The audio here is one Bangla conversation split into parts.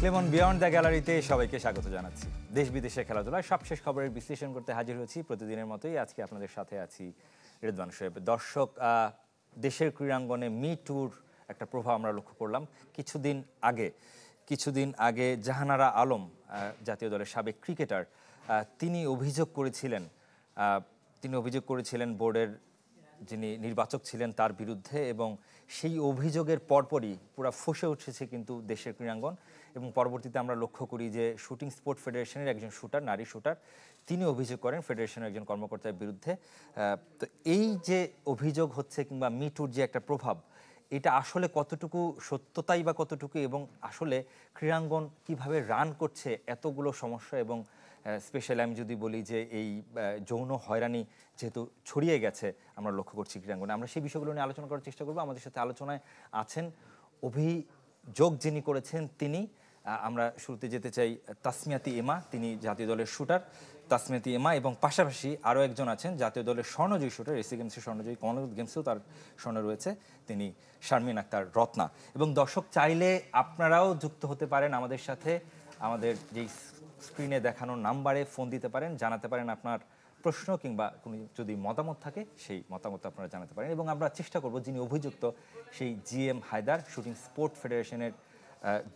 ক্লেমন বিয়ন্ড দ্য গ্যালারিতে সবাইকে স্বাগত জানাচ্ছি। দেশ বিদেশের খেলাধুলার সবশেষ খবরের বিশ্লেষণ করতে হাজির হয়েছি প্রতিদিনের মতোই। আজকে আপনাদের সাথে আছি রেদওয়ান শোয়েব। দর্শক, দেশের ক্রীড়াঙ্গনে মি টুর একটা প্রভাব আমরা লক্ষ্য করলাম কিছুদিন আগে জাহানারা আলম, জাতীয় দলের সাবেক ক্রিকেটার, তিনি অভিযোগ করেছিলেন বোর্ডের যিনি নির্বাচক ছিলেন তার বিরুদ্ধে, এবং সেই অভিযোগের পরপরই পুরো ফুঁসে উঠেছে কিন্তু দেশের ক্রীড়াঙ্গন। এবং পরবর্তীতে আমরা লক্ষ্য করি যে শুটিং স্পোর্ট ফেডারেশনের একজন শুটার, নারী শুটার, তিনি অভিযোগ করেন ফেডারেশনের একজন কর্মকর্তার বিরুদ্ধে। তো এই যে অভিযোগ হচ্ছে কিংবা মিটুর যে একটা প্রভাব, এটা আসলে কতটুকু সত্যতাই বা কতটুকু, এবং আসলে ক্রীড়াঙ্গন কিভাবে রান করছে এতগুলো সমস্যা, এবং স্পেশালি আমি যদি বলি যে এই যৌন হয়রানি যেহেতু ছড়িয়ে গেছে আমরা লক্ষ্য করছি ক্রীড়াঙ্গনে, আমরা সেই বিষয়গুলো নিয়ে আলোচনা করার চেষ্টা করবো। আমাদের সাথে আলোচনায় আছেন অভিযোগ যিনি করেছেন তিনি। আমরা শুরুতে যেতে চাই তাসমিয়াতি এমা, তিনি জাতীয় দলের শুটার। তাসমিয়াতি এমা এবং পাশাপাশি আরও একজন আছেন জাতীয় দলের স্বর্ণজয়ী শুটার, এসি গেমসের স্বর্ণজয়ী, কমনওয়েলথ গেমসেও তার স্বর্ণ রয়েছে, তিনি শারমিন আক্তার রত্না। এবং দর্শক চাইলে আপনারাও যুক্ত হতে পারেন আমাদের সাথে, আমাদের যেই স্ক্রিনে দেখানো নাম্বারে ফোন দিতে পারেন, জানাতে পারেন আপনার প্রশ্ন কিংবা কোনো যদি মতামত থাকে সেই মতামত আপনারা জানাতে পারেন। এবং আমরা চেষ্টা করব যিনি অভিযুক্ত সেই জিএম হায়দার, শুটিং স্পোর্ট ফেডারেশনের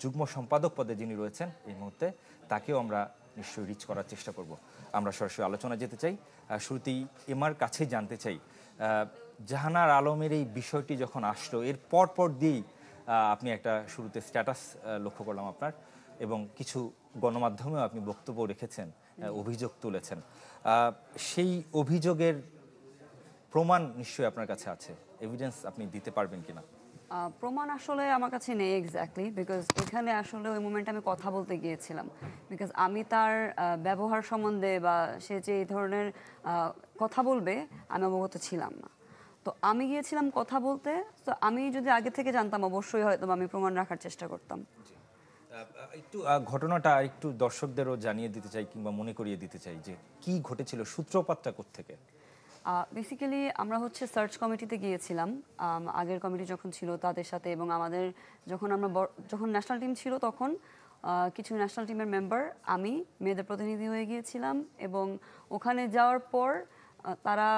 যুগ্ম সম্পাদক পদে যিনি রয়েছেন এই মুহূর্তে, তাকেও আমরা নিশ্চয়ই রিচ করার চেষ্টা করব। আমরা সরাসরি আলোচনা যেতে চাই। শুরুতেই এমার কাছে জানতে চাই, জাহানার আলমের এই বিষয়টি যখন আসলো এর পর দিয়েই আপনি একটা শুরুতে স্ট্যাটাস লক্ষ্য করলাম আপনার, এবং কিছু গণমাধ্যমেও আপনি বক্তব্য রেখেছেন, অভিযোগ তুলেছেন। সেই অভিযোগের প্রমাণ নিশ্চয়ই আপনার কাছে আছে, এভিডেন্স আপনি দিতে পারবেন কিনা? প্রমাণ আসলে আমার কাছে নেই এক্স্যাক্টলি, বিকজ এখানে আসলে ওই মোমেন্টে আমি কথা বলতে গিয়েছিলাম, বিকজ আমি তার ব্যবহার সম্বন্ধে বা সে যে এই ধরনের কথা বলবে আমি অবগত ছিলাম না। তো আমি গিয়েছিলাম কথা বলতে, তো আমি যদি আগে থেকে জানতাম অবশ্যই হয়তো আমি প্রমাণ রাখার চেষ্টা করতাম। একটু ঘটনাটা একটু দর্শকদেরও জানিয়ে দিতে চাই কিংবা মনে করিয়ে দিতে চাই যে কি ঘটেছিল, সূত্রপাতটা কোত্থেকে? বেসিক্যালি আমরা সার্চ কমিটিতে গিয়েছিলাম আগের কমিটি যখন ছিল তাদের সাথে, এবং আমাদের যখন ন্যাশনাল টিম ছিল তখন কিছু ন্যাশনাল টিমের মেম্বার, আমি মেয়েদের প্রতিনিধি হয়ে গিয়েছিলাম। এবং ওখানে যাওয়ার পর তারা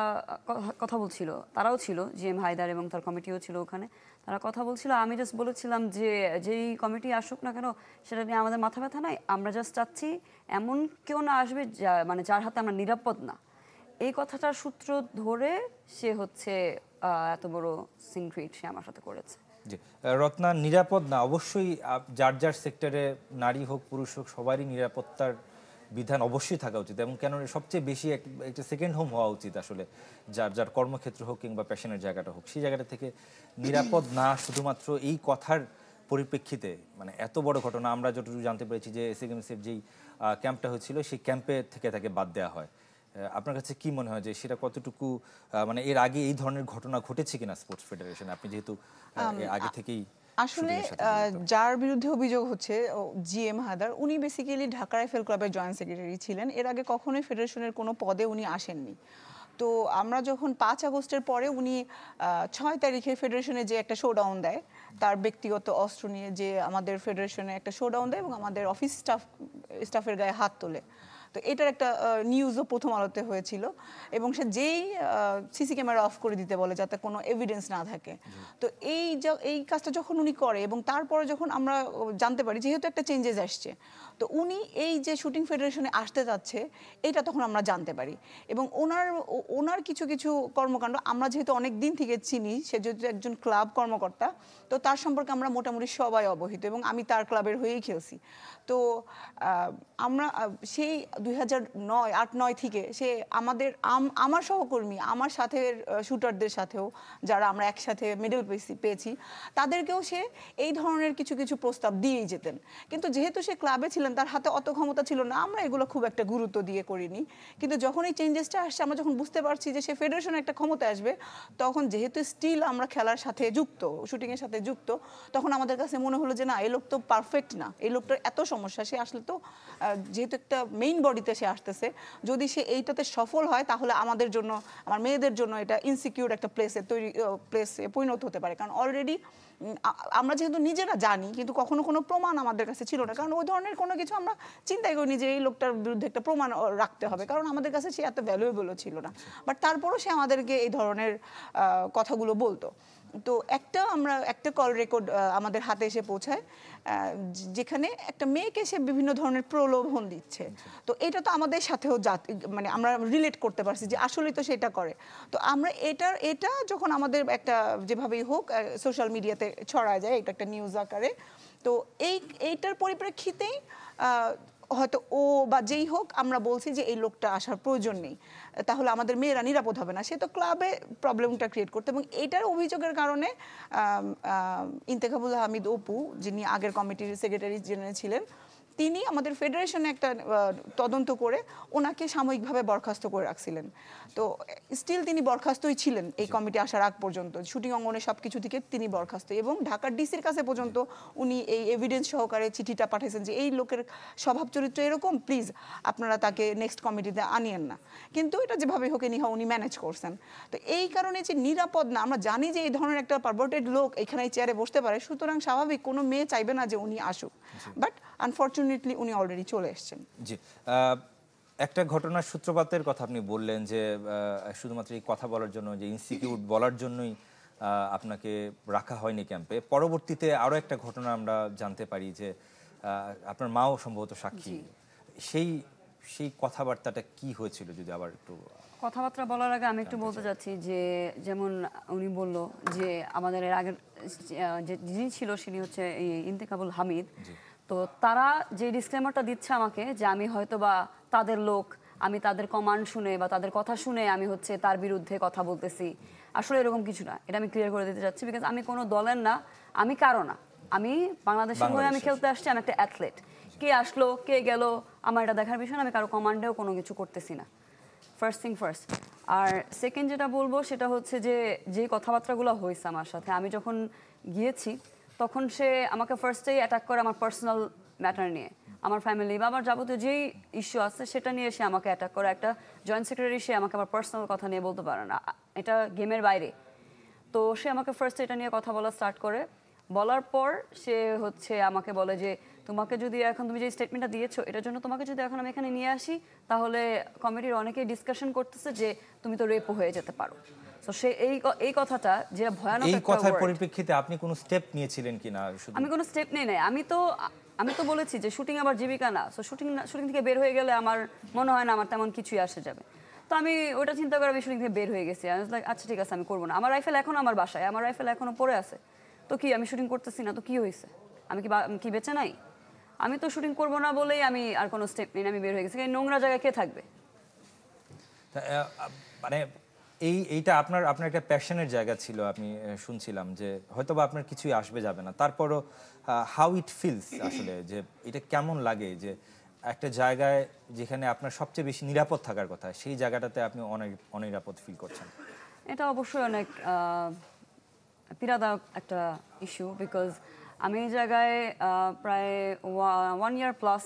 কথা বলছিল, তারাও ছিল, জিএম হায়দার এবং তার কমিটিও ছিল ওখানে, তারা কথা বলছিল। আমি জাস্ট বলেছিলাম যে যেই কমিটি আসুক না কেন সেটা নিয়ে আমাদের মাথা ব্যথা নাই, আমরা জাস্ট চাচ্ছি এমন কেউ না আসবে যার হাতে আমরা নিরাপদ না। এই কথাটার সূত্র ধরে সে এত বড় সিনক্রিট সে আমার সাথে করেছে। জি রত্না, নিরাপদ না অবশ্যই যার যার সেক্টরে নারী হোক পুরুষ হোক সবারই নিরাপত্তার বিধান অবশ্যই থাকা উচিত, এবং কেন সবচেয়ে বেশি একটা সেকেন্ড হোম হওয়া উচিত আসলে, যার যার কর্মক্ষেত্র হোক কিংবা প্যাশনের জায়গাটা হোক, সেই জায়গাটা থেকে নিরাপদ না শুধুমাত্র এই কথার পরিপ্রেক্ষিতে, মানে এত বড় ঘটনা। আমরা যতটুকু জানতে পেরেছি যে এসি গেমসের যেই ক্যাম্পটা হয়েছিল সেই ক্যাম্পে থেকে তাকে বাদ দেওয়া হয়। আপনার কাছে কি মনে হয় যে সেটা কতটুকু, মানে এর আগে এই ধরনের ঘটনা ঘটেছে কিনা স্পোর্টস ফেডারেশনে? আপনি যেহেতু আগে থেকেই আসলে যার বিরুদ্ধে অভিযোগ হচ্ছে জিএম হায়দার, উনি বেসিক্যালি ঢাকা রাইফেল ক্লাবের জয়েন্ট সেক্রেটারি ছিলেন। এর আগে কখনোই ফেডারেশনের কোনো পদে উনি আসেননি। তো আমরা যখন 5 আগস্টের পরে উনি 6 তারিখে ফেডারেশনে যে একটা শোডাউন দেয়, তার ব্যক্তিগত অস্ত্র নিয়ে যে আমাদের ফেডারেশনে একটা শোডাউন দেয় এবং আমাদের অফিস স্টাফের গায়ে হাত তোলে, তো এটার একটা নিউজও প্রথম আলোতে হয়েছিল। এবং সে যেই সিসি ক্যামেরা অফ করে দিতে বলে যাতে কোনো এভিডেন্স না থাকে। তো এই কাজটা যখন উনি করে এবং তারপরে যখন আমরা জানতে পারি যেহেতু একটা চেঞ্জেস আসছে, তো উনি এই যে শুটিং ফেডারেশনে আসতে যাচ্ছে এটা তখন আমরা জানতে পারি। এবং ওনার কিছু কিছু কর্মকাণ্ড আমরা যেহেতু অনেক দিন থেকে চিনি, সে যেহেতু একজন ক্লাব কর্মকর্তা, তো তার সম্পর্কে আমরা মোটামুটি সবাই অবহিত, এবং আমি তার ক্লাবের হয়েই খেলছি। তো আমরা সেই 2008-9 থেকে সে আমার সহকর্মী, আমার সাথে শুটারদের সাথেও যারা আমরা একসাথে মেডেল পেয়েছি তাদেরকেও সে এই ধরনের কিছু কিছু প্রস্তাব দিয়েই যেতেন। কিন্তু যেহেতু সে ক্লাবে ছিলেন তার হাতে অত ক্ষমতা ছিল না, আমরা এগুলো খুব একটা গুরুত্ব দিয়ে করিনি। কিন্তু যখন এই চেঞ্জেসটা আসছে, আমরা যখন বুঝতে পারছি যে সে ফেডারেশনে একটা ক্ষমতা আসবে, তখন যেহেতু স্টিল আমরা খেলার সাথে যুক্ত, শুটিংয়ের সাথে যুক্ত, তখন আমাদের কাছে মনে হলো যে না, এই লোক তো পারফেক্ট না, এই লোকটার এত সমস্যা, সে আসলে তো যেহেতু একটা মেইন বডিতে সে আসতেছে, যদি সে এইটাতে সফল হয় তাহলে আমাদের জন্য, আমার মেয়েদের জন্য এটা ইনসিকিউর একটা প্লেসে পরিণত হতে পারে। কারণ অলরেডি আমরা যেহেতু নিজেরা জানি কিন্তু কখনো কোনো প্রমাণ আমাদের কাছে ছিল না, কারণ ওই ধরনের কোনো কিছু আমরা চিন্তাই করিনি যে এই লোকটার বিরুদ্ধে একটা প্রমাণ রাখতে হবে, কারণ আমাদের কাছে সে এত ভ্যালুয়েবলও ছিল না। বাট তারপরও সে আমাদেরকে এই ধরনের কথাগুলো বলতো। তো আমরা একটা কল রেকর্ড আমাদের হাতে এসে পৌঁছায়, যেখানে একটা মেয়েকে সে বিভিন্ন ধরনের প্রলোভন দিচ্ছে। তো এটা তো আমাদের সাথেও মানে আমরা রিলেট করতে পারছি যে আসলেই তো সেটা করে। তো আমরা এটা যখন আমাদের একটা যেভাবেই হোক সোশ্যাল মিডিয়াতে ছড়ায় যায়, এটা একটা নিউজ আকারে, তো এইটার পরিপ্রেক্ষিতেই হয়তো ও বা যেই হোক আমরা বলছি যে এই লোকটা আসার প্রয়োজন নেই, তাহলে আমাদের মেয়েরা নিরাপদ হবে না। সে তো ক্লাবে প্রবলেমটা ক্রিয়েট করতো, এবং এইটার অভিযোগের কারণে ইন্তেখাবুল হামিদ অপু, যিনি আগের কমিটির সেক্রেটারি জেনারেল ছিলেন, তিনি আমাদের ফেডারেশনে একটা তদন্ত করে ওনাকে সাময়িকভাবে বরখাস্ত করে রাখছিলেন। তো স্টিল তিনি বরখাস্তই ছিলেন এই কমিটি আসার আগ পর্যন্ত, শুটিং অঙ্গনে সব কিছু থেকে তিনি বরখাস্ত, এবং ঢাকার ডিসির কাছে পর্যন্ত উনি এই এভিডেন্স সহকারে চিঠিটা পাঠিয়েছেন যে এই লোকের স্বভাব চরিত্র এরকম, প্লিজ আপনারা তাকে নেক্সট কমিটিতে আনিয়েন না। কিন্তু এটা যেভাবে হোক নিহা উনি ম্যানেজ করছেন। তো এই কারণে যে নিরাপদ না, আমরা জানি যে এই ধরনের একটা পারভার্টেড লোক এখানে এই চেয়ারে বসতে পারে, সুতরাং স্বাভাবিক কোনো মেয়ে চাইবে না যে উনি আসুক। বাট আনফরচুনেটলি উনি অলরেডি চলে এসেছেন। জি, একটা ঘটনার সূত্রপাতের কথা আপনি বললেন যে শুধুমাত্র এই কথা বলার জন্য, যে ইনসিকিউট বলার জন্যই আপনাকে রাখা হয়নি ক্যাম্পে। পরবর্তীতে আরও একটা ঘটনা আমরা জানতে পারি যে আপনার মাও সম্ভবত সাক্ষী। সেই কথাবার্তাটা কি হয়েছিল যদি আবার একটু। কথাবার্তা বলার আগে আমি একটু বলতে চাচ্ছি যে যেমন উনি বলল যে আমাদের এর আগের যিনি ছিল তিনি হচ্ছে ইন্তেখাবুল হামিদ। তো তারা যে ডিসক্লেমারটা দিচ্ছে আমাকে যে আমি হয়তো বা তাদের লোক, আমি তাদের কমান্ড শুনে বা তাদের কথা শুনে আমি হচ্ছে তার বিরুদ্ধে কথা বলতেছি, আসলে এরকম কিছু না। এটা আমি ক্লিয়ার করে দিতে চাচ্ছি, বিকজ আমি কোনো দলের না, আমি কারো না, আমি বাংলাদেশের হয়ে আমি খেলতে আসছি, আমি একটা অ্যাথলেট। কে আসলো কে গেল আমার এটা দেখার বিষয় না, আমি কারো কমান্ডেও কোনো কিছু করতেছি না, ফার্স্ট থিং ফার্স্ট। আর সেকেন্ড যেটা বলবো সেটা হচ্ছে যে কথাবার্তাগুলো হয়েছে আমার সাথে, আমি যখন গিয়েছি তখন সে আমাকে ফার্স্টেই অ্যাটাক করে আমার পার্সোনাল ম্যাটার নিয়ে, আমার ফ্যামিলি বা আমার যাবতীয় যেই ইস্যু আছে সেটা নিয়ে সে আমাকে অ্যাটাক করে। একটা জয়েন্ট সেক্রেটারি, সে আমাকে আমার পার্সোনাল কথা নিয়ে বলতে পারে না, এটা গেমের বাইরে। তো সে আমাকে ফার্স্টে এটা নিয়ে কথা বলা স্টার্ট করে, বলার পর সে হচ্ছে আমাকে বলে যে তোমাকে যদি এখন তুমি যে স্টেটমেন্টটা দিয়েছো এটার জন্য তোমাকে যদি এখন আমি এখানে নিয়ে আসি তাহলে কমিটির অনেকেই ডিসকাশন করতেছে যে তুমি তো রেপও হয়ে যেতে পারো। তো সে এই কথাটা যে ভয়ানক এই একটা কথার word। পরিপ্রেক্ষিতে আপনি কোনো স্টেপ নিয়েছিলেন কিনা? আমি কোনো স্টেপ নেই নাই, আমি তো বলেছি যে শুটিং আবার জীবিকা না, সো শুটিং থেকে বের হয়ে গেলে আমার মনে হয় না আমার তেমন কিছুই আসে যাবে। তো আমি ওটা চিন্তা করে আমি শুটিং থেকে বের হয়ে গেছি। আচ্ছা ঠিক আছে আমি করবো না, আমার রাইফেল এখনো আমার বাসায়, আমার রাইফেল এখনো পড়ে আছে, তো কি আমি শুটিং করতেছি না তো কি হয়েছে, আমি কি বেঁচে নাই? আমি তো শুটিং করবো না বলেই আমি আর কোনো স্টেপ নিই, আমি বের হয়ে গেছি। এই নোংরা জায়গায় কে থাকবে? মানে এইটা আপনার একটা প্যাশনের জায়গা ছিল, আমি শুনছিলাম যে হয়তো বা আপনার কিছুই আসবে যাবে না, তারপরও হাউ ইট ফিলস আসলে, যে এটা কেমন লাগে যে একটা জায়গায় যেখানে আপনার সবচেয়ে বেশি নিরাপদ থাকার কথা সেই জায়গাটাতে আপনি অনিরাপদ ফিল করছেন? এটা অবশ্যই অনেক পীড়াদায়ক একটা ইস্যু, বিকজ আমি এই জায়গায় প্রায় 1 ইয়ার প্লাস,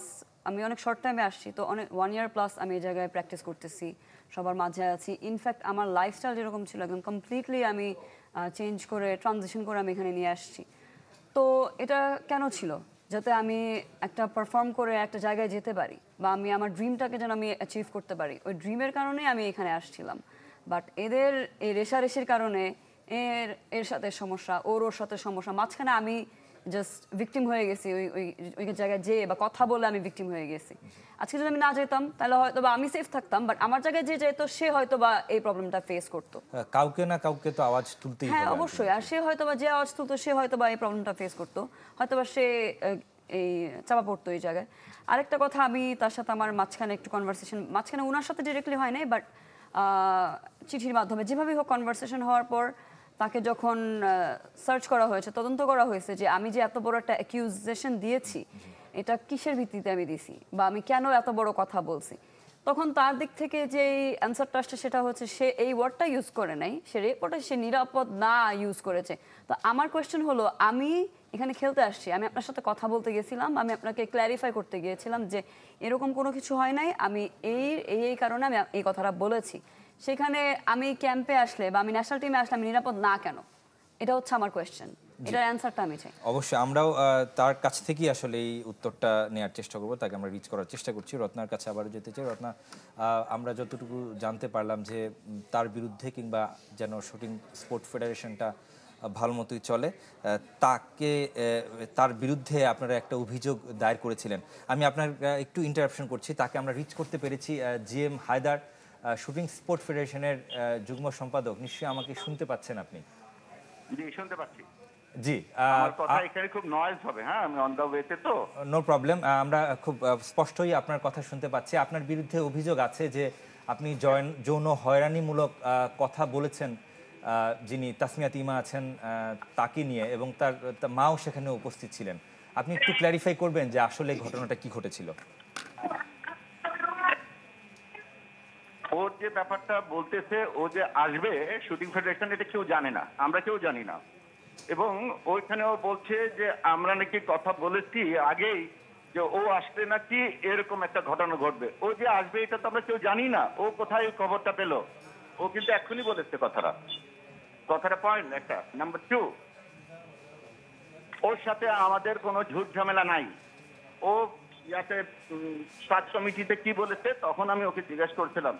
আমি অনেক শর্ট টাইমে আসছি, তো 1 ইয়ার প্লাস আমি এই জায়গায় প্র্যাকটিস করতেছি, সবার মাঝে আছি। ইনফ্যাক্ট আমার লাইফস্টাইল যেরকম ছিল একদম কমপ্লিটলি আমি চেঞ্জ করে ট্রানজিশন করে আমি এখানে নিয়ে আসছি। তো এটা কেন ছিল? যাতে আমি একটা পারফর্ম করে একটা জায়গায় যেতে পারি বা আমি আমার ড্রিমটাকে যেন আমি অ্যাচিভ করতে পারি, ওই ড্রিমের কারণেই আমি এখানে আসছিলাম। বাট এদের এই রেশারেশির কারণে এর সাথে সমস্যা, ওর সাথে সমস্যা, মাঝখানে আমি জাস্ট ভিকটিম হয়ে গেছি। ওই জায়গায় যেয়ে বা কথা বলে আমি ভিকটিম হয়ে গেছি। আজকে যদি আমি না যেতাম তাহলে হয়তো বা আমি সেফ থাকতাম, বাট আমার জায়গায় যে যেত সে হয়তো বা এই প্রবলেমটা ফেস করতো। কাউকে না কাউকে তো আওয়াজ তুলতেই হবে। হ্যাঁ অবশ্যই, আর সে হয়তো বা যে আওয়াজ তুলতো সে হয়তো বা এই প্রবলেমটা ফেস করতো, হয়তো বা সে এই চাপা পড়তো এই জায়গায়। আরেকটা কথা, আমি তার সাথে আমার মাঝখানে একটু কনভারসেশন, মাঝখানে ওনার সাথে ডিরেক্টলি হয় নাই, বাট চিঠির মাধ্যমে যেভাবেই হোক কনভারসেশন হওয়ার পর তাকে যখন সার্চ করা হয়েছে, তদন্ত করা হয়েছে যে আমি যে এত বড় একটা অ্যাকিউজেশন দিয়েছি এটা কিসের ভিত্তিতে আমি দিছি বা আমি কেন এত বড় কথা বলছি, তখন তার দিক থেকে যে অ্যান্সারটা আসছে সেটা হচ্ছে সে এই ওয়ার্ডটা ইউজ করে নাই, সে রেপোর্টে সে নিরাপদ না ইউজ করেছে। তো আমার কোয়েশ্চেন হলো, আমি এখানে খেলতে আসছি, আমি আপনার সাথে কথা বলতে গেছিলাম, আমি আপনাকে ক্ল্যারিফাই করতে গিয়েছিলাম যে এরকম কোনো কিছু হয় নাই, আমি এই কারণে আমি এই কথাটা বলেছি। সেখানে আমি ক্যাম্পে আসলে বা আমি ন্যাশনাল টিমে আসলে আমি নিরাপদ না কেন? এটা হচ্ছে আমার কোয়েশ্চেন। এটার অ্যানসারটা আমি চাই। অবশ্যই আমরাও তার কাছ থেকেই আসলে এই উত্তরটা নেওয়ার চেষ্টা করব, তাকে আমরা রিচ করার চেষ্টা করছি। রত্নার কাছে আবারও যেতে চাই। রত্না, আমরা যতটুকু জানতে পারলাম যে তার বিরুদ্ধে কিংবা যেন শুটিং স্পোর্ট ফেডারেশনটা ভালো মতোই চলে, তাকে তার বিরুদ্ধে আপনারা একটা অভিযোগ দায়ের করেছিলেন। আমি আপনার একটু ইন্টারাপশন করছি। তাকে আমরা রিচ করতে পেরেছি। জিএম হায়দার, শুটিং স্পোর্ট ফেডারেশনের যুগ্ম সম্পাদক, নিশ্চয়ই আমাকে শুনতে পাচ্ছেন আপনি? জি, শুনতে পাচ্ছি। জি, আমার কথা এখানে খুব নয়েজ হবে। হ্যাঁ, আমি অন দা ওয়েতে তো। No problem. আমরা খুব স্পষ্টই আপনার কথা শুনতে পাচ্ছি। আপনার বিরুদ্ধে অভিযোগ আছে যে আপনি যৌন হয়রানিমূলক কথা বলেছেন যিনি তাসমিয়াত ইমা আছেন তাকে নিয়ে, এবং তার মাও সেখানে উপস্থিত ছিলেন। আপনি একটু ক্ল্যারিফাই করবেন যে আসলে ঘটনাটা কি ঘটেছিল? ওর যে ব্যাপারটা বলতেছে, ও যে আসবে শুটিং ফেডারেশন, এটা কেউ জানে না, আমরা কেউ জানি না। এবং ওইখানে ও বলছে যে আমরা নাকি কথা বলেছি আগেই যে ও আসলে নাকি এরকম একটা ঘটনা ঘটবে। ও যে আসবে এটা তো আমরা কেউ জানি না। ও কোথায় ওই খবরটা পেলো? ও কিন্তু এখনই বলেছে কথাটা পয়েন্ট একটা। নাম্বার 2, ওর সাথে আমাদের কোনো ঝুট ঝামেলা নাই। ও ইয়াতে সার্চ কমিটিতে কি বলেছে, তখন আমি ওকে জিজ্ঞাসা করছিলাম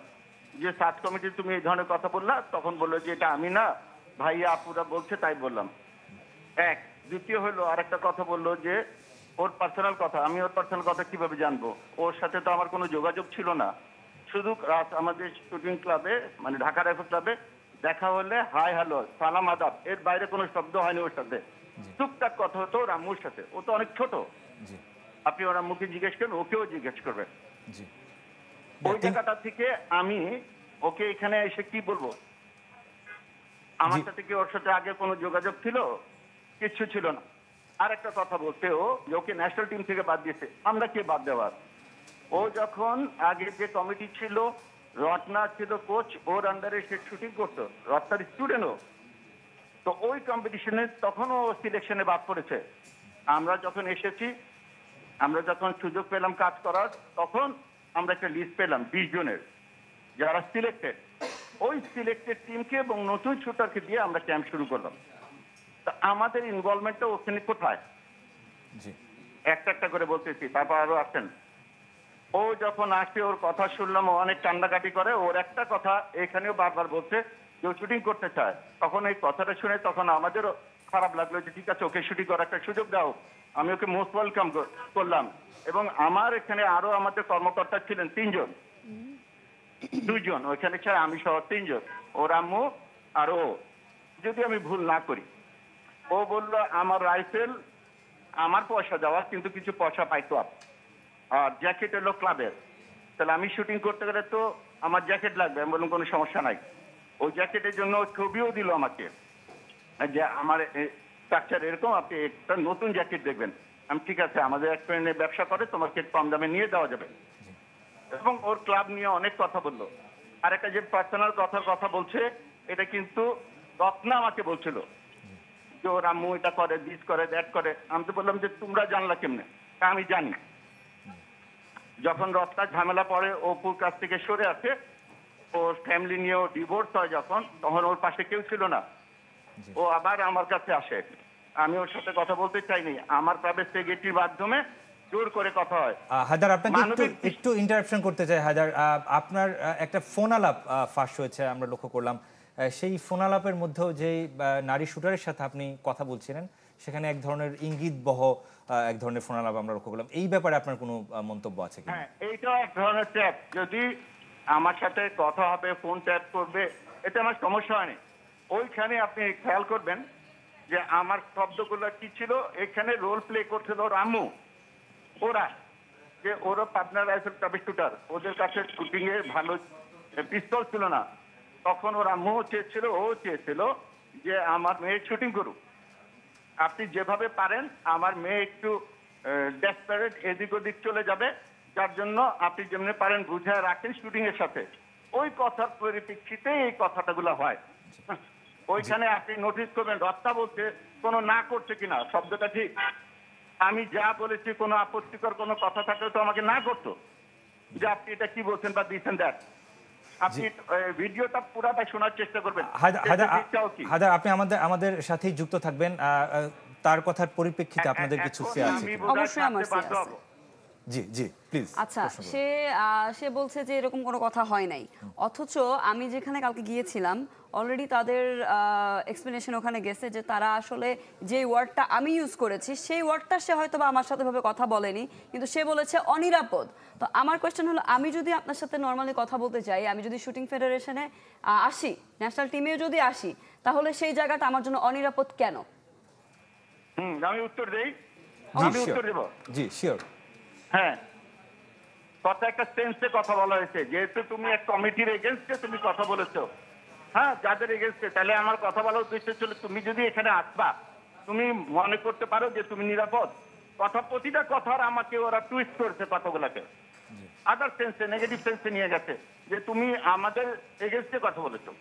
যে সার্চ কমিটি তুমি এই ধরনের কথা বললা, তখন বললো যে এটা আমি না, ভাইয়া আপুরা বলছে তাই বললাম। এক। দ্বিতীয় হলো আরেকটা কথা বললো যে ওর পার্সোনাল কথা। আমি ওর পার্সোনাল কথা কিভাবে জানবো? ওর সাথে তো আমার কোনো যোগাযোগ ছিল না। শুধু আমাদের শুটিং ক্লাবে, মানে ঢাকা রাইফেল ক্লাবে দেখা হলে হাই হ্যালো সালাম আদাব, এর বাইরে কোনো শব্দ হয়নি ওর সাথে। টুকটাক কথা হতো ওর আম্মুর সাথে। ও তো অনেক ছোট। আপনি ওর আম্মুকে জিজ্ঞেস করেন, ওকেও জিজ্ঞেস করবেন। ওই জায়গাটা থেকে আমি ওকে এখানে এসে কি বলবো? আমার সাথে কি ওর সাথে আগে কোনো যোগাযোগ ছিল? কিচ্ছু ছিল না। আর একটা কথা বলতে, ও ওকে ন্যাশনাল টিম থেকে বাদ দিয়েছে। আমরা কে বাদ দেওয়ার? ও যখন আগে যে কমিটি ছিল, রত্না ছিল কোচ, ওর আন্ডারে সে শুটিং করতো, রত্নার স্টুডেন্টও। তো ওই কম্পিটিশনে তখন ও সিলেকশনে বাদ পড়েছে। আমরা যখন এসেছি, আমরা যখন সুযোগ পেলাম কাজ করার, তখন আমরা একটা লিস্ট পেলাম 20 জনের যারা সিলেক্টেড। ওই সিলেক্টেড টিমকে এবং নতুন শুটারকে দিয়ে আমরা ক্যাম্প শুরু করলাম। তা আমাদের ইনভলভমেন্টটা ওখানে কোথায়? একটা একটা করে বলতেছি, তারপর আরো আসেন। ও যখন আসে, ওর কথা শুনলাম, ও অনেক কান্নাকাটি করে। ওর একটা কথা এখানেও বারবার বলছে যে ও শুটিং করতে চায়। তখন এই কথাটা শুনে তখন আমাদেরও খারাপ লাগলো যে ঠিক আছে, ওকে শুটিং করার একটা সুযোগ দাও। আমি ওকে মোস্ট ওয়েলকাম করলাম। এবং আমার এখানে আরো আমাদের কর্মকর্তা ছিলেন 3 জন, 2 জন ওইখানে ছাড়া আমি সহ 3 জন, ওর আম্মু আর ও, যদি আমি ভুল না করি। ও বললো আমার রাইফেল আমার পয়সা দেওয়া, কিন্তু কিছু পয়সা পাইতো আর জ্যাকেট এলো ক্লাবের। তাহলে আমি শুটিং করতে গেলে তো আমার জ্যাকেট লাগবে। আমি বললাম কোনো সমস্যা নাই। ওই জ্যাকেটের জন্য ছবিও দিল আমাকে যে আমার স্ট্রাকচার এরকম, আপনি একটা নতুন জ্যাকেট দেখবেন। আমি ঠিক আছে, আমাদের এক ফ্রেন্ড ব্যবসা করে, তোমাকে কম দামে নিয়ে দেওয়া যাবে। এবং ওর ক্লাব নিয়ে অনেক কথা বললো। আর একটা যে পার্সোনাল কথা বলছে, এটা কিন্তু রত্না আমাকে বলছিল যে ওর আম্মু এটা করে, দিস করে, দ্যাট করে। আমি তো বললাম যে তোমরা জানলা কেমনে? আমি জানি। যখন রত্নার ঝামেলা পড়ে, অপুর কাছ থেকে সরে আসে, ওর ফ্যামিলি নিয়েও ডিভোর্স হয় যখন, তখন ওর পাশে কেউ ছিল না। ও আবার আমার কাছে আসে। আমি ওর সাথে কথা বলতে চাইনি। আমার প্রাইভেট সেক্রেটারির মাধ্যমে জোর করে কথা হয়। হায়দার, আপনাকে একটু ইন্টারাপশন করতে চাই। হায়দার, আপনার একটা ফোন আলাপ ফাঁস হয়েছে, আমরা লক্ষ্য করলাম। সেই ফোন আলাপের মধ্যেও যেই নারী শুটারের সাথে আপনি কথা বলছিলেন, সেখানে এক ধরনের ইঙ্গিতবহ এক ধরনের ফোন আলাপ আমরা লক্ষ্য করলাম। এই ব্যাপারে আপনার কোনো মন্তব্য আছে কি? হ্যাঁ, এইটা এক ধরনের ট্যাপ। যদি আমার সাথে কথা হবে, ফোন ট্যাপ করবে, এটা আমার সমস্যা হয়নি। ওইখানে আপনি খেয়াল করবেন যে আমার শব্দগুলো কি ছিল। এখানে রোল প্লে করছিল ওর আম্মু। ওরা যে ওরা পার্টনার রাইফেল ক্লাবের শুটার, ওদের কাছে শুটিং এ ভালো পিস্তল ছিল না। তখন ওর আম্মু চেয়েছিল, ও চেয়েছিল যে আমার মেয়ে শুটিং করুক। আপনি যেভাবে পারেন, আমার মেয়ে একটু ডেসপারেট, এদিক ওদিক চলে যাবে, যার জন্য আপনি যেমনি পারেন বুঝায় রাখেন শুটিং এর সাথে। ওই কথার পরিপ্রেক্ষিতে এই কথাটাগুলো হয়। ওইখানে আপনি নোটিস করবেন রত্না বলছে কোনো না করছে কিনা, শব্দটা ঠিক। আমি যা বলেছি কোনো আপত্তিকর কোনো কথা থাকলে তো আমাকে না করতো যে আপনি এটা কি বলছেন বা দিচ্ছেন। দেখ, আপনি ভিডিওটা পুরাটা শোনার চেষ্টা করবেন। হায়দার, আপনি আমাদের সাথেই যুক্ত থাকবেন। তার কথার পরিপ্রেক্ষিতে আপনাদের কিছু শেয়ার আছে? অবশ্যই আমার শেয়ার আছে। জি জি প্লিজ। আচ্ছা, সে বলছে যে এরকম কোনো কথা হয় নাই, অথচ আমি যেখানে কালকে গিয়েছিলাম অলরেডি তাদের এক্সপ্লেনেশন ওখানে গেছে যে তারা আসলে যে ওয়ার্ডটা আমি ইউজ করেছি সেই ওয়ার্ডটা সে হয়তো বা আমার সাথে ভাবে কথা বলেনি, কিন্তু সে বলেছে অনিরাপদ। তো আমার কোয়েশ্চেন হলো, আমি যদি আপনার সাথে নর্মালি কথা বলতে চাই, আমি যদি শুটিং ফেডারেশনে আসি, ন্যাশনাল টিমেও যদি আসি, তাহলে সেই জায়গাটা আমার জন্য অনিরাপদ কেন? আমি উত্তর দেই। আমি উত্তর দেব। জি শিওর। হ্যাঁ, কথা একটা সেন্সে কথা বলা হয়েছে। যেহেতু তুমি এক কমিটির এগেনস্টে তুমি কথা বলেছো, হ্যাঁ, যাদের এগেনস্টে, তাহলে আমার কথা বলার উদ্দেশ্য ছিল তুমি যদি এখানে আসবা, তুমি মনে করতে পারো যে তুমি নিরাপদ। প্রতিটা কথার আমাকে ওরা টুইস্ট করেছে কথাগুলোকে, আদার সেন্সে, নেগেটিভ সেন্সে নিয়ে গেছে যে তুমি আমাদের এগেনস্টে কথা বলেছো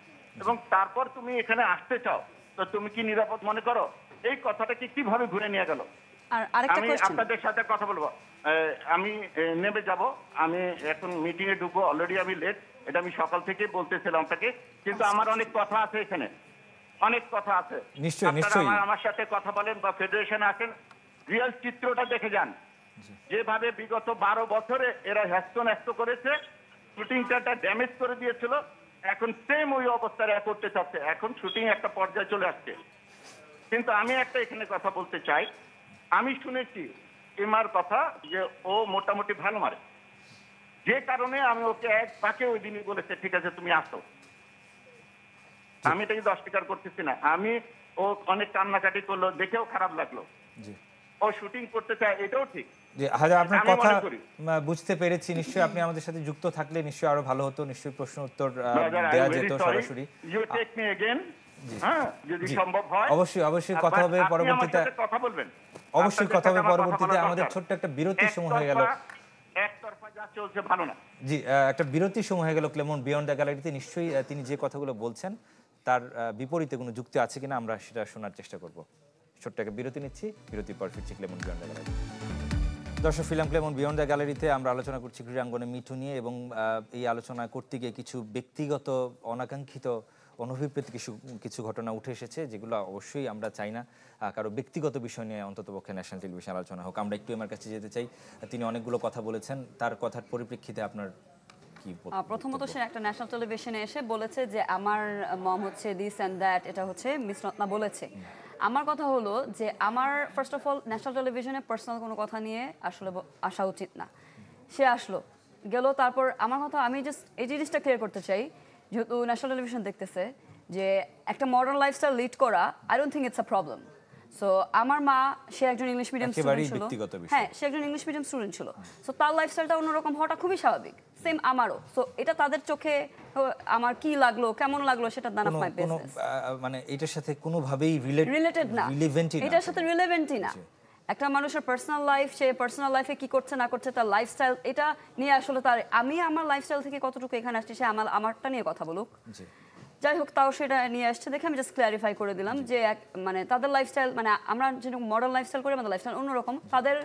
এবং তারপর তুমি এখানে আসতে চাও, তো তুমি কি নিরাপদ মনে করো? এই কথাটাকে কিভাবে ঘুরে নিয়ে গেল? আমি আপনাদের সাথে কথা বলবো। আমি নেমে যাব, আমি এখন মিটিং এ ঢুকবো, অলরেডি আমি লেট, এটা আমি সকাল থেকে বলতেছিলাম আপনাকে, কিন্তু আমার অনেক কথা আছে এখানে, অনেক কথা আছে। নিশ্চয়ই আমার সাথে কথা বলেন বা ফেডারেশনে আসেন, রিয়েল চিত্রটা দেখে যান। যেভাবে বিগত 12 বছরে এরা হ্যাস্ত করেছে, শুটিংটা ড্যামেজ করে দিয়েছিল, এখন সেম ওই অবস্থায় করতে চাচ্ছে। এখন শুটিং একটা পর্যায়ে চলে আসছে। কিন্তু আমি একটা এখানে কথা বলতে চাই, আমি শুনেছি এমার কথা যে ও মোটামুটি ভালো মারে, যে কারণে আমি ওকে এক পাকে ওই দিনই বলেছে ঠিক আছে তুমি আসো। আমি এটা কিন্তু অস্বীকার করতেছি না। আমি ও অনেক কান্নাকাটি করলো, দেখেও খারাপ লাগলো। ও শুটিং করতে চায়, এটাও ঠিক। জি হায়দার, আপনার কথা বুঝতে পেরেছি। নিশ্চয়ই আপনি আমাদের সাথে যুক্ত থাকলে নিশ্চয়ই আরো ভালো হতো, নিশ্চয়ই প্রশ্ন উত্তর দেওয়া যেত সরাসরি। ইউ টেক মি अगेन, হ্যাঁ, যদি সম্ভব হয় অবশ্যই কথা হবে পরবর্তীতে। কথা বলবেন, অবশ্যই কথা হবে পরবর্তীতে। আমাদের ছোট্ট একটা বিরতির সময় হয়ে গেল, একতরফা যা চলছে ভালো না। জি, একটা বিরতির সময় হয়ে গেল ক্লেমন বিয়ন্ড দ্য গ্যালারিতে। নিশ্চয়ই তিনি যে কথাগুলো বলছেন তার বিপরীতে কোনো যুক্তি আছে কিনা আমরা সেটা শোনার চেষ্টা করব। ছোট্ট একটা বিরতি নিচ্ছি, বিরতির পর ফিরছি ক্লেমন বিয়ন্ড দ্য গ্যালারি। দর্শক, ফিল্ম ক্লেমন বিয়ন্ড দ্য গ্যালারিতে আমরা আলোচনা করছি ক্রীড়াঙ্গনে মিঠু নিয়ে, এবং এই আলোচনা করতে গিয়ে কিছু ব্যক্তিগত অনাকাঙ্ক্ষিত অনভিপ্রেত কিছু ঘটনা উঠে এসেছে, যেগুলো অবশ্যই আমরা চাই না কারো ব্যক্তিগত বিষয় নিয়ে অন্ততপক্ষে ন্যাশনাল টেলিভিশন আলোচনা হোক। আমরা একটু আমার কাছে যেতে চাই। তিনি অনেকগুলো কথা বলেছেন, তার কথার পরিপ্রেক্ষিতে আপনার কি? প্রথমত সে একটা ন্যাশনাল টেলিভিশনে এসে বলেছে যে আমার মম হচ্ছে দিস অ্যান্ড দ্যাট, এটা হচ্ছে মিস রত্না বলেছে। আমার কথা হলো যে আমার ফার্স্ট অফ অল ন্যাশনাল টেলিভিশনে পার্সোনাল কোনো কথা নিয়ে আসলে আসা উচিত না। সে আসলো গেল, তারপর আমার কথা, আমি জাস্ট এই জিনিসটা ক্লিয়ার করতে চাই, যেহেতু ন্যাশনাল টেলিভিশন দেখতেছে, যে একটা মডার্ন লাইফস্টাইল লিড করা, I don't think it's a problem. So আমার মা, সে একজন ইংলিশ মিডিয়াম স্টুডেন্ট ছিল, হ্যাঁ, সে একজন ইংলিশ মিডিয়াম স্টুডেন্ট ছিল। সো তার লাইফস্টাইলটা অন্যরকম হওয়াটা খুবই স্বাভাবিক, সেম আমারও। সো এটা তাদের চোখে আমার কি লাগলো, কেমন লাগলো, সেটা নান অফ মাই বিজনেস। মানে এটার সাথে কোনোভাবেই রিলেটেড না, এটার সাথে রিলেভেন্টই না। একটা মানুষের পার্সোনাল লাইফ, সে পার্সোনাল লাইফে কি করছে না করছে, তার লাইফস্টাইল, এটা নিয়ে আসলে তার, আমি আমার লাইফস্টাইল থেকে কতটুকু এখানে আসছি, সে আমারটা নিয়ে কথা বলুক। যাই হোক, তাও সেটা নিয়ে আসছে দেখে আমি জাস্ট ক্ল্যারিফাই করে দিলাম যে মানে তাদের লাইফস্টাইল, মানে আমরা যেরকম মডার্ন লাইফস্টাইল করি, আমাদের লাইফস্টাইল অন্যরকম, তাদের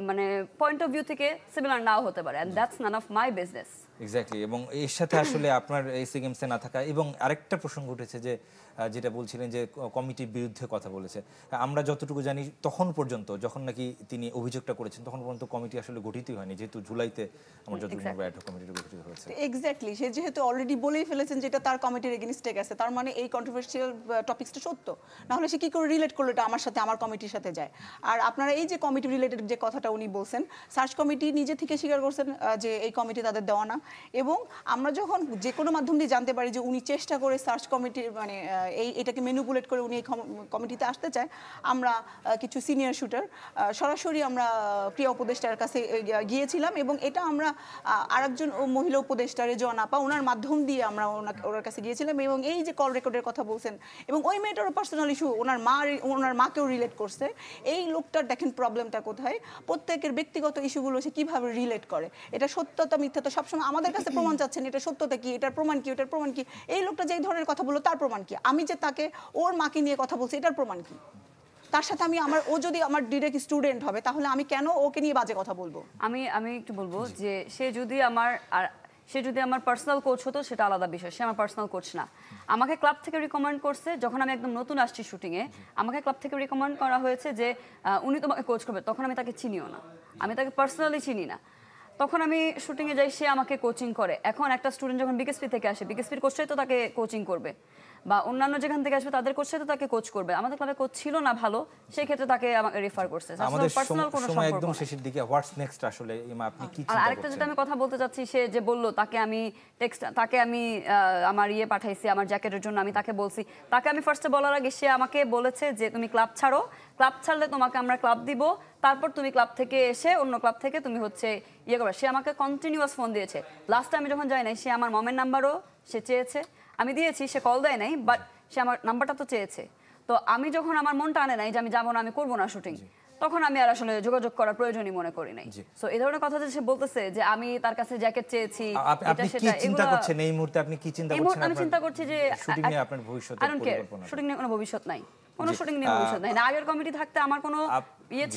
মানে পয়েন্ট অফ ভিউ থেকে সিমিলার নাও হতে পারে, and that's none of my business. Exactly. এবং এর সাথে আসলে আপনার এসি গেমসে না থাকা, এবং আরেকটা প্রসঙ্গ উঠেছে যে যেটা বলছিলেন যে কমিটির বিরুদ্ধে কথা বলেছে। আমরা যতটুকু জানি তখন পর্যন্ত, যখন নাকি তিনি অভিযোগটা করেছেন, তখন পর্যন্ত কমিটি আসলে গঠিতই হয়নি, যেহেতু জুলাইতে আমার যতটুকু অ্যাডহক কমিটি গঠিত হয়েছে। এক্স্যাক্টলি, সে যেহেতু অলরেডি বলেই ফেলেছেন যেটা তার কমিটির এগেইনস্টে গেছে, তার মানে এই কন্ট্রোভার্সিয়াল টপিকসটা সত্য। না হলে সে কি করে রিলেট করলো এটা আমার সাথে, আমার কমিটির সাথে যায়? আর আপনারা এই যে কমিটি রিলেটেড যে কথাটা উনি বলছেন, সার্চ কমিটি নিজে থেকে স্বীকার করছেন যে এই কমিটি তাদের দেওয়া না। এবং আমরা যখন যে কোনো মাধ্যম দিয়ে জানতে পারি যে উনি চেষ্টা করে সার্চ কমিটির মানে এটাকে ম্যানিপুলেট করে উনি এই কমিটিতে আসতে চায়, আমরা কিছু সিনিয়র শুটার সরাসরি আমরা ক্রিয়া উপদেষ্টার কাছে গিয়েছিলাম, এবং এটা আমরা আরেকজন মহিলা উপদেষ্টা রেজওয়ান আপা, ওনার মাধ্যম দিয়ে আমরা ওনার কাছে গিয়েছিলাম। এবং এই যে কল রেকর্ডের কথা বলছেন, এবং ওই মেয়েটারও পার্সোনাল ইস্যু, ওনার মাকেও রিলেট করছে। এই লোকটার দেখেন প্রবলেমটা কোথায়, প্রত্যেকের ব্যক্তিগত ইস্যুগুলো সে কিভাবে রিলেট করে, এটা সত্যতা মিথ্যাটা সবসময় আমাদের কাছে প্রমাণ চাচ্ছেন, এটা সত্যতা কি, এটার প্রমাণ কি, এটার প্রমাণ কি। এই লোকটা যে ধরনের কথা বললো তার প্রমাণ কি? আমি যে তাকে ওর মাকে নিয়ে কথা বলছি, এটার প্রমাণ কি? তার সাথে ও যদি আমার ডিরেক্ট স্টুডেন্ট হবে, তাহলে আমি কেন ওকে নিয়ে বাজে কথা বলবো? আমি একটু বলবো যে সে যদি আমার, আর সে যদি আমার পার্সোনাল কোচ হতো সেটা আলাদা বিষয়, সে আমার পার্সোনাল কোচ না। আমাকে ক্লাব থেকে রিকমেন্ড করছে যখন আমি একদম নতুন আসছি শুটিংয়ে, আমাকে ক্লাব থেকে রিকমেন্ড করা হয়েছে যে উনি তোমাকে কোচ করবে। তখন আমি তাকে চিনিও না, আমি তাকে পার্সোনালি চিনি না। তখন আমি শুটিংয়ে যাই, সে আমাকে কোচিং করে। এখন একটা স্টুডেন্ট যখন বিকেএসপি থেকে আসে, বিকেএসপির কোচটাই তো তাকে কোচিং করবে, বা অন্যান্য যেখান থেকে আসবে তাদের কোচটাই তো তাকে কোচ করবে। আমাদের ক্লাবে কোচ ছিল না ভালো, সেই ক্ষেত্রে তাকে আমাকে রেফার করছে। আমাদের পার্সোনাল কোনো সময় সম্পর্ক একদম না। শেষের দিকে, হোয়াটস নেক্সট আসলে ইমা আপনি কি আর চিন্তা আরেকটা যেটা করছেন? আমি কথা বলতে চাচ্ছি, সে যে বলল তাকে আমি তাকে আমি আমার পাঠাইছি আমার জ্যাকেটের জন্য, আমি তাকে বলছি, তাকে আমি ফার্স্টে বলার আগে সে আমাকে বলেছে যে তুমি ক্লাব ছাড়ো, ক্লাব ছাড়লে তোমাকে আমরা ক্লাব দিব, তারপর তুমি ক্লাব থেকে এসে অন্য ক্লাব থেকে তুমি হচ্ছে করবে। সে আমাকে কন্টিনিউয়াস ফোন দিয়েছে। লাস্ট টাইমে যখন যাই নাই, সে আমার মমের নাম্বারও সে চেয়েছে, আমি দিয়েছি, সে কল দেয় নাই, বাট সে আমার নাম্বারটা তো চেয়েছে। তো আমি যখন আমার মনটা আনে নাই যে আমি যাবো না, আমি করবো না শুটিং, তখন আমি আর আসলে যোগাযোগ করার প্রয়োজনই মনে করি নাই। সো এই ধরনের কথা যে সে বলতেছে যে আমি তার কাছে জ্যাকেট চেয়েছি, আপনি কি চিন্তা করছেন এই মুহূর্তে? আপনি কি চিন্তা করছেন? আমি চিন্তা করছি যে শুটিং নিয়ে আপনার ভবিষ্যতের পরিকল্পনা? শুটিং নিয়ে কোনো ভবিষ্যৎ নাই, কোনো শুটিং নিয়ে ভবিষ্যৎ নাই। না আগের কমিটি থাকতে আমার কোনো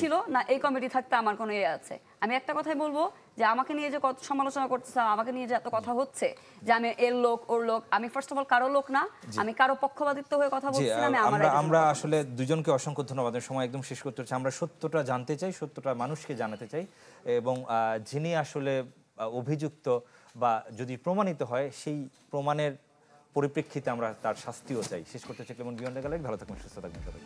ছিল, না এই কমিটি থাকতে আমার কোনো আছে। আমি একটা কথাই বলবো যে আমাকে নিয়ে যে কত সমালোচনা করতেছে, আমাকে নিয়ে যে এত কথা হচ্ছে যে আমি এর লোক ওর লোক, আমি ফার্স্ট অফ অল কারো লোক না, আমি কারো পক্ষপাতিত্ব হয়ে কথা বলছি না। আমরা আসলে দুজনকে অসংখ্য ধন্যবাদ। সময় একদম শেষ করতে হচ্ছে। আমরা সত্যটা জানতে চাই, সত্যটা মানুষকে জানাতে চাই, এবং যিনি আসলে অভিযুক্ত বা যদি প্রমাণিত হয়, সেই প্রমাণের পরিপ্রেক্ষিতে আমরা তার শাস্তিও চাই। শেষ করতে চাই কেমন বিয়ন্ড গ্যালারি। ভালো থাকবেন, সুস্থ থাকবেন সবাই।